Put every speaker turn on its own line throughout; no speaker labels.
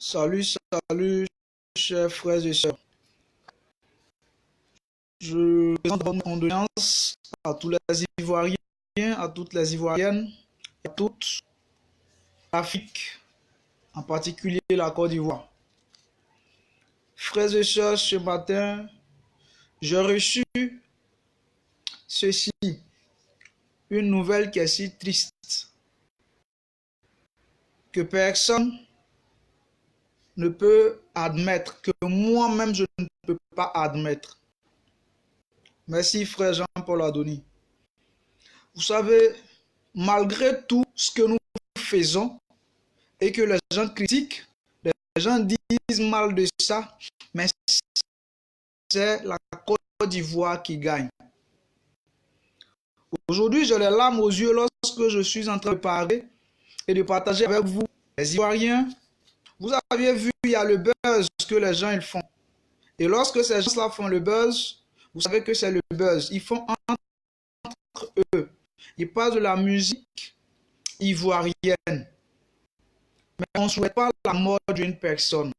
Salut, salut, chers frères et sœurs. Je présente bonne condoléances à tous les Ivoiriens, à toutes les Ivoiriennes, à toute l'Afrique, en particulier la Côte d'Ivoire. Frères et sœurs, ce matin, j'ai reçu ceci, une nouvelle qui est si triste que personne ne peut admettre, que moi-même je ne peux pas admettre. Merci frère Jean-Paul Adoni. Vous savez, malgré tout ce que nous faisons et que les gens critiquent, les gens disent mal de ça, mais c'est la Côte d'Ivoire qui gagne. Aujourd'hui, j'ai les larmes aux yeux lorsque je suis en train de parler et de partager avec vous, les Ivoiriens. Vous avez vu, il y a le buzz que les gens ils font. Et lorsque ces gens-là font le buzz, vous savez que c'est le buzz. Ils font entre eux. Ils parlent de la musique ivoirienne. Mais on ne souhaite pas la mort d'une personne.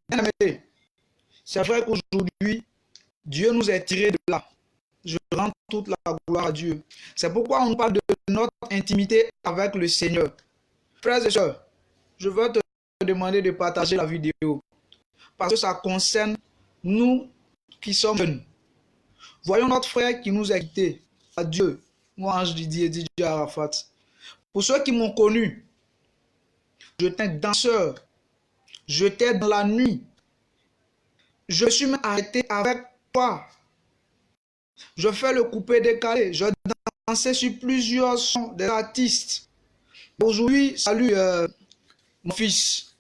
Bien aimé, c'est vrai qu'aujourd'hui, Dieu nous a tirés de là. Je rends toute la gloire à Dieu. C'est pourquoi on parle de notre intimité avec le Seigneur. Frères et sœurs, je veux te demander de partager la vidéo. Parce que ça concerne nous qui sommes jeunes. Voyons notre frère qui nous a quittés. Adieu, moi Ange Didier, Didier Arafat. Pour ceux qui m'ont connu, j'étais danseur. J'étais dans la nuit. Je suis même arrêté avec toi. Je fais le coupé décalé. Je dansais sur plusieurs sons des artistes. Aujourd'hui, salut mon fils.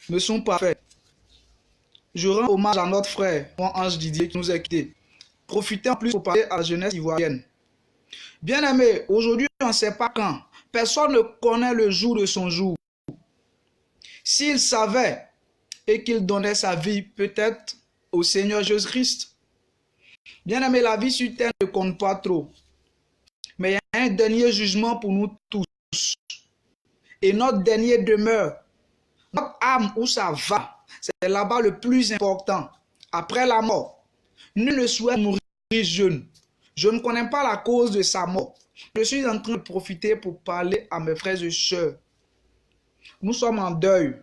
Me sont parfaits. Je rends hommage à notre frère, mon Ange Didier, qui nous a quittés. Profitez en plus pour parler à la jeunesse ivoirienne. Bien aimé, aujourd'hui, on ne sait pas quand. Personne ne connaît le jour de son jour. S'il savait et qu'il donnait sa vie peut-être au Seigneur Jésus-Christ. Bien aimé, la vie sur terre ne compte pas trop. Mais il y a un dernier jugement pour nous tous. Et notre dernier demeure. Notre âme, où ça va, c'est là-bas le plus important. Après la mort, nul ne souhaite mourir jeune. Je ne connais pas la cause de sa mort. Je suis en train de profiter pour parler à mes frères et sœurs. Nous sommes en deuil.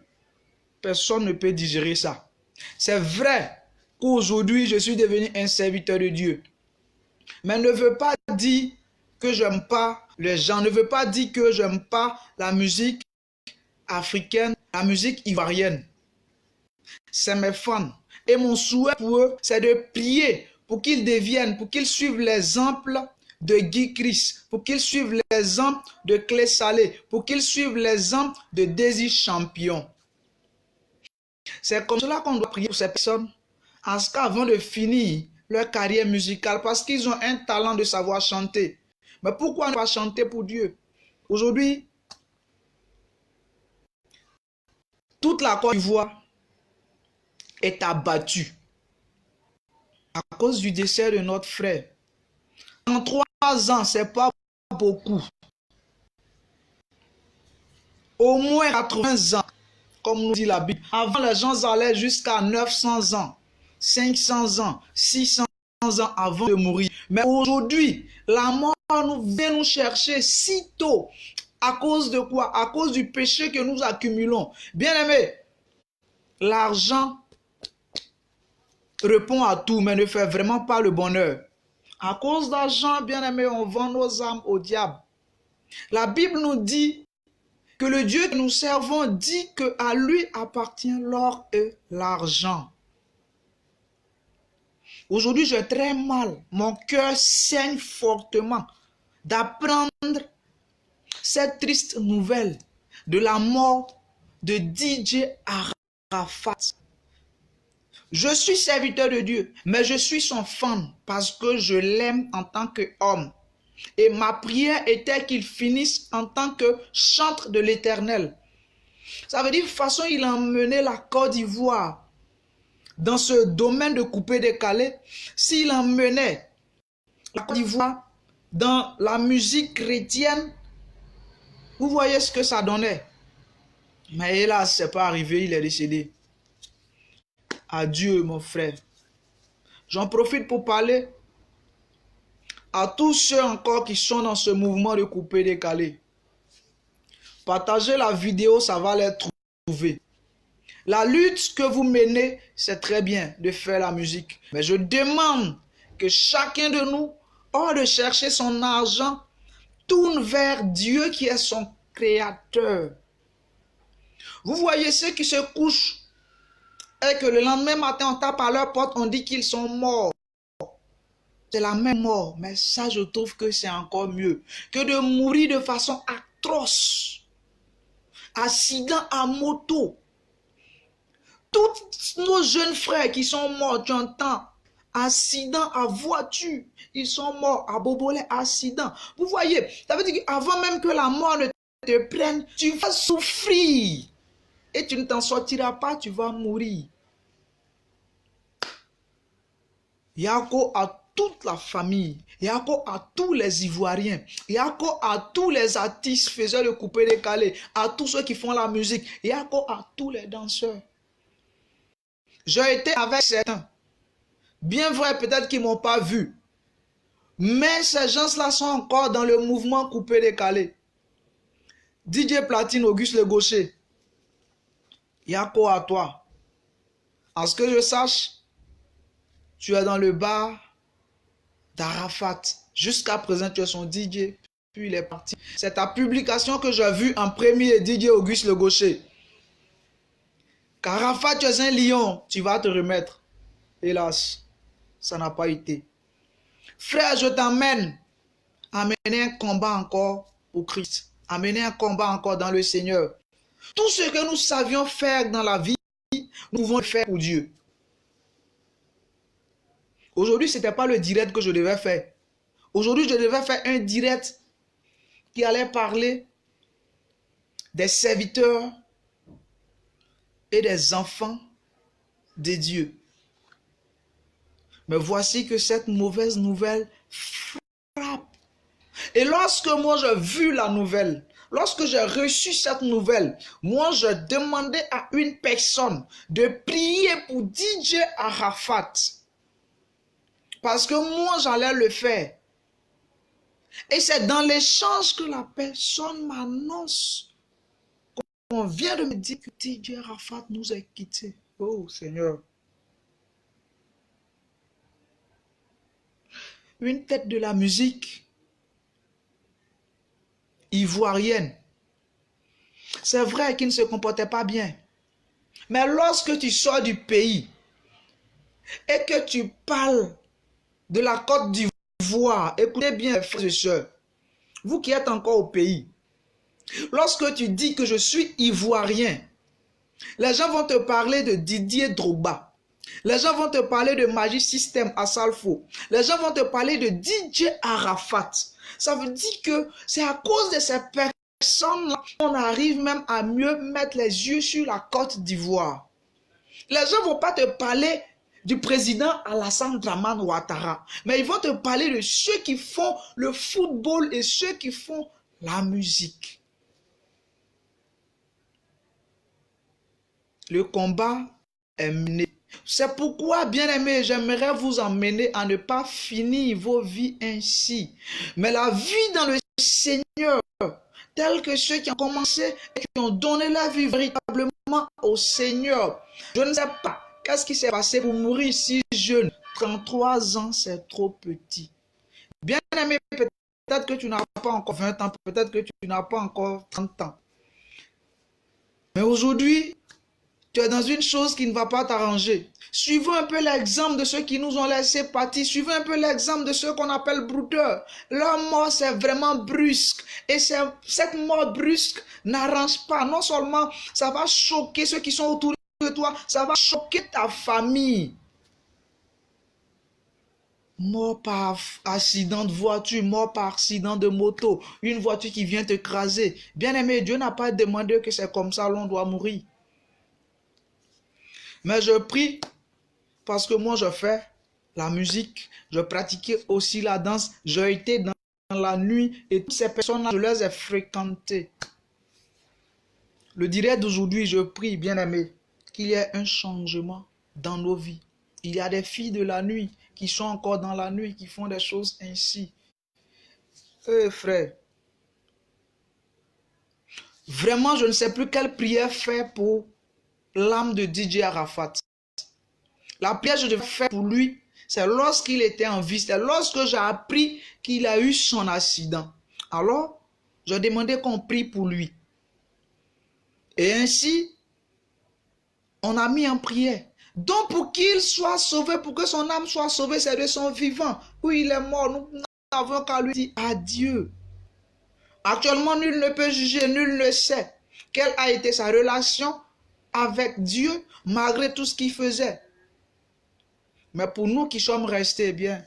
Personne ne peut digérer ça. C'est vrai qu'aujourd'hui, je suis devenu un serviteur de Dieu. Mais ne veut pas dire que j'aime pas les gens, ne veut pas dire que j'aime pas la musique africaine, la musique ivoirienne. C'est mes fans. Et mon souhait pour eux, c'est de prier pour qu'ils deviennent, pour qu'ils suivent l'exemple de Guy Chris, pour qu'ils suivent l'exemple de Clé Salé, pour qu'ils suivent l'exemple de Daisy Champion. C'est comme cela qu'on doit prier pour ces personnes, en ce cas avant de finir leur carrière musicale, parce qu'ils ont un talent de savoir chanter. Mais pourquoi ne pas chanter pour Dieu? Aujourd'hui, toute la Côte d'Ivoire est abattue à cause du décès de notre frère. En 3 ans, c'est pas beaucoup. Au moins 80 ans, comme nous dit la Bible. Avant, les gens allaient jusqu'à 900 ans, 500 ans, 600 ans avant de mourir. Mais aujourd'hui, la mort vient nous chercher si tôt. À cause de quoi? À cause du péché que nous accumulons. Bien aimé, l'argent répond à tout, mais ne fait vraiment pas le bonheur. À cause d'argent, bien aimé, on vend nos âmes au diable. La Bible nous dit que le Dieu que nous servons dit qu'à lui appartient l'or et l'argent. Aujourd'hui, j'ai très mal. Mon cœur saigne fortement d'apprendre cette triste nouvelle de la mort de DJ Arafat. Je suis serviteur de Dieu, mais je suis son fan parce que je l'aime en tant qu'homme. Et ma prière était qu'il finisse en tant que chantre de l'Éternel. Ça veut dire, de toute façon, il a emmené la Côte d'Ivoire dans ce domaine de coupé décalé. S'il emmenait la Côte d'Ivoire dans la musique chrétienne, vous voyez ce que ça donnait. Mais hélas, c'est pas arrivé, il est décédé. Adieu, mon frère. J'en profite pour parler à tous ceux encore qui sont dans ce mouvement de couper-décaler. Partagez la vidéo, ça va les trouver. La lutte que vous menez, c'est très bien de faire la musique. Mais je demande que chacun de nous, hors de chercher son argent, tourne vers Dieu qui est son créateur. Vous voyez ceux qui se couchent et que le lendemain matin, on tape à leur porte, on dit qu'ils sont morts. C'est la même mort, mais ça, je trouve que c'est encore mieux que de mourir de façon atroce. Accident à moto. Tous nos jeunes frères qui sont morts, tu entends, accident à voiture, ils sont morts à Bobolé, accident. Vous voyez, ça veut dire qu'avant même que la mort ne te prenne, tu vas souffrir. Et tu ne t'en sortiras pas, tu vas mourir. Yako à toute la famille, Yako à tous les Ivoiriens, Yako à tous les artistes faiseurs de couper-décaler, à tous ceux qui font la musique, Yako à tous les danseurs. J'ai été avec certains. Bien vrai, peut-être qu'ils ne m'ont pas vu. Mais ces gens-là sont encore dans le mouvement coupé-décalé. DJ Platine, Auguste Le Gaucher. Yako à toi. À ce que je sache, tu es dans le bar d'Arafat. Jusqu'à présent, tu es son DJ. Puis il est parti. C'est ta publication que j'ai vue en premier, DJ Auguste Le Gaucher. Qu'Arafat, tu es un lion. Tu vas te remettre. Hélas, ça n'a pas été. Frère, je t'emmène à mener un combat encore pour Christ. À mener un combat encore dans le Seigneur. Tout ce que nous savions faire dans la vie, nous pouvons le faire pour Dieu. Aujourd'hui, ce n'était pas le direct que je devais faire. Aujourd'hui, je devais faire un direct qui allait parler des serviteurs et des enfants de Dieu. Mais voici que cette mauvaise nouvelle frappe. Et lorsque moi j'ai vu la nouvelle, lorsque j'ai reçu cette nouvelle, moi je demandais à une personne de prier pour DJ Arafat. Parce que moi j'allais le faire. Et c'est dans l'échange que la personne m'annonce qu'on vient de me dire que DJ Arafat nous a quittés. Oh Seigneur. Une tête de la musique ivoirienne. C'est vrai qu'il ne se comportait pas bien. Mais lorsque tu sors du pays et que tu parles de la Côte d'Ivoire, écoutez bien, frères et sœurs, vous qui êtes encore au pays, lorsque tu dis que je suis ivoirien, les gens vont te parler de Didier Drogba. Les gens vont te parler de Magic System à Salfo. Les gens vont te parler de DJ Arafat. Ça veut dire que c'est à cause de ces personnes-là qu'on arrive même à mieux mettre les yeux sur la Côte d'Ivoire. Les gens ne vont pas te parler du président Alassane Dramane Ouattara, mais ils vont te parler de ceux qui font le football et ceux qui font la musique. Le combat est mené. C'est pourquoi, bien-aimés, j'aimerais vous emmener à ne pas finir vos vies ainsi. Mais la vie dans le Seigneur, telle que ceux qui ont commencé et qui ont donné la vie véritablement au Seigneur. Je ne sais pas qu'est-ce qui s'est passé pour mourir si jeune. 33 ans, c'est trop petit. Bien-aimé, peut-être que tu n'as pas encore 20 ans, peut-être que tu n'as pas encore 30 ans. Mais aujourd'hui, tu es dans une chose qui ne va pas t'arranger. Suivons un peu l'exemple de ceux qui nous ont laissé partir. Suivons un peu l'exemple de ceux qu'on appelle brouteurs. Leur mort, c'est vraiment brusque. Et cette mort brusque n'arrange pas. Non seulement ça va choquer ceux qui sont autour de toi, ça va choquer ta famille. Mort par accident de voiture, mort par accident de moto, une voiture qui vient t'écraser. Bien-aimé, Dieu n'a pas demandé que c'est comme ça l'on doit mourir. Mais je prie parce que moi je fais la musique, je pratiquais aussi la danse, j'ai été dans la nuit et toutes ces personnes-là, je les ai fréquentées. Le direct d'aujourd'hui, je prie, bien-aimé, qu'il y ait un changement dans nos vies. Il y a des filles de la nuit qui sont encore dans la nuit, qui font des choses ainsi. Frère, vraiment, je ne sais plus quelle prière faire pour l'âme de DJ Arafat. La prière que je devais faire pour lui, c'est lorsqu'il était en vie, c'est lorsque j'ai appris qu'il a eu son accident. Alors, je demandais qu'on prie pour lui. Et ainsi, on a mis en prière. Donc, pour qu'il soit sauvé, pour que son âme soit sauvée, c'est de son vivant. Oui, il est mort, nous n'avons qu'à lui dire adieu. Actuellement, nul ne peut juger, nul ne sait quelle a été sa relation avec Dieu, malgré tout ce qu'il faisait. Mais pour nous qui sommes restés, eh bien,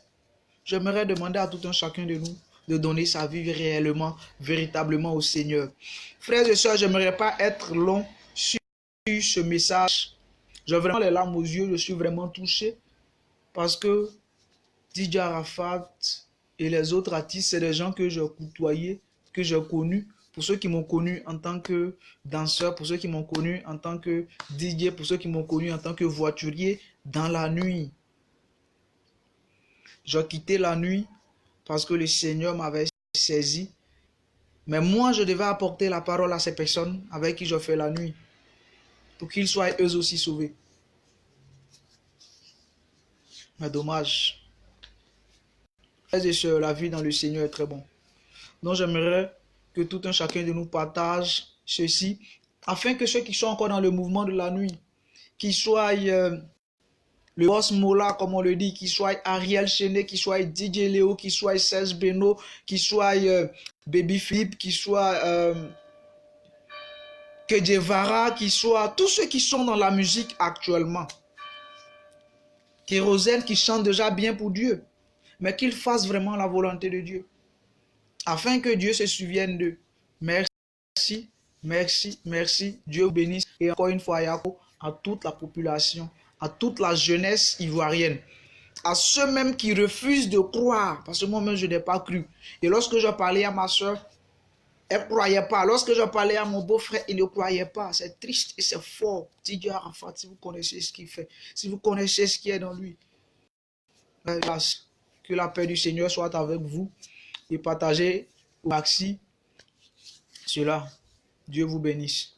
j'aimerais demander à tout un chacun de nous de donner sa vie réellement, véritablement au Seigneur. Frères et sœurs, je n'aimerais pas être long sur ce message. J'ai vraiment les larmes aux yeux, je suis vraiment touché parce que DJ Arafat et les autres artistes, c'est des gens que j'ai côtoyés, que j'ai connus. Pour ceux qui m'ont connu en tant que danseur, pour ceux qui m'ont connu en tant que DJ, pour ceux qui m'ont connu en tant que voiturier dans la nuit. J'ai quitté la nuit parce que le Seigneur m'avait saisi. Mais moi, je devais apporter la parole à ces personnes avec qui je fais la nuit, pour qu'ils soient eux aussi sauvés. Mais dommage. Frères et sœurs, la vie dans le Seigneur est très bon. Donc j'aimerais que tout un chacun de nous partage ceci, afin que ceux qui sont encore dans le mouvement de la nuit, qu'ils soient le boss Mola, comme on le dit, qu'ils soient Ariel Chenet, qu'ils soient DJ Léo, qu'ils soient Serge Beno, qu'ils soient Baby Philippe, qu'ils soient Kedjevara, qu'ils soient tous ceux qui sont dans la musique actuellement. Kérosène qui chante déjà bien pour Dieu, mais qu'ils fassent vraiment la volonté de Dieu, afin que Dieu se souvienne d'eux. Merci, merci, merci. Dieu vous bénisse. Et encore une fois, Yako, à toute la population, à toute la jeunesse ivoirienne, à ceux même qui refusent de croire, parce que moi-même, je n'ai pas cru. Et lorsque je parlais à ma soeur, elle ne croyait pas. Lorsque je parlais à mon beau-frère, il ne croyait pas. C'est triste et c'est fort. DJ Arafat, si vous connaissez ce qu'il fait, si vous connaissez ce qui est dans lui, que la paix du Seigneur soit avec vous et partagez au maxi cela. Dieu vous bénisse.